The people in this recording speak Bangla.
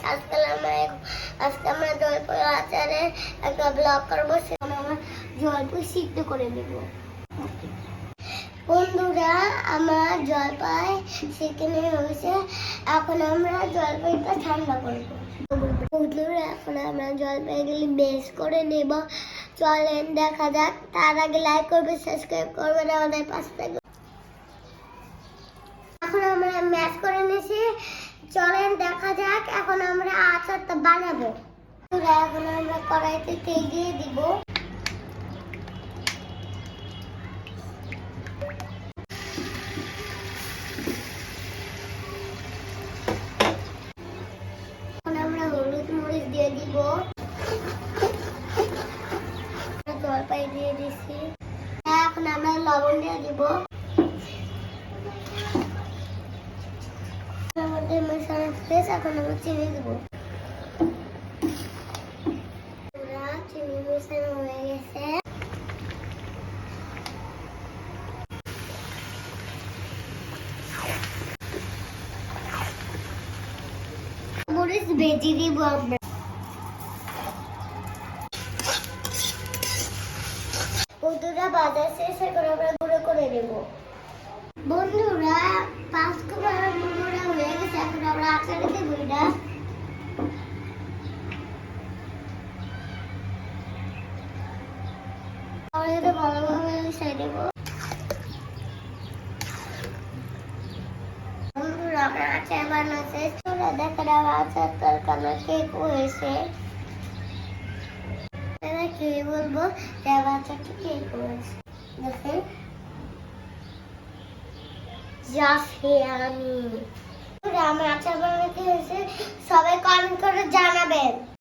গাইস, আজকে আমরা জলপাই আচারের একটা ব্লগ করবো। সেখানে আমরা জলপাই সিদ্ধ করে দেব। বন্ধুরা, আমার জলপাই সেখানে হয়েছে। এখন আমরা জলপাইটা ঠান্ডা করবো। বন্ধুরা, এখন আমরা জলপাইগুলি বেশ করে নেব। চলেন দেখা যাক। তার আগে লাইক করবে, সাবস্ক্রাইব করবেন আমাদের পাশে থাকবে। এখন আমরা ম্যাশ করে নিয়েছি। চলেন দেখা যাক এখন আমরা আচারটা বানাবো। এখন আমরা কড়াইতে তেল দিয়ে দিব। এখন আমরা হলুদ মরিচ দিয়ে দিব। জলপাই দিয়ে দিচ্ছি। এখন আমরা লবণ দিয়ে দিব। এখন আমরা চিনি দেবো। চিনি মেশানো হয়ে গেছে। মরিচ ভেজে দিব আমরা। বন্ধুরা, বাজার শেষ করে আমরা গুঁড়ো করে দেব। বন্ধুরা, 5 গুঁড়ো হয়ে গেছে। এখন আমরা আচারে দেবো এটা। ভালোভাবে মিশিয়ে দেব। বন্ধুরা, আমরা আচার বানাতে চলে দেখেন আমার আচার তরকারি কেক হয়েছে। খেয়ে বলবো যে আমার আচারটা কেক হয়েছে। দেখেন জাস্ট আমি আমার আচার বানাতে হয়েছে।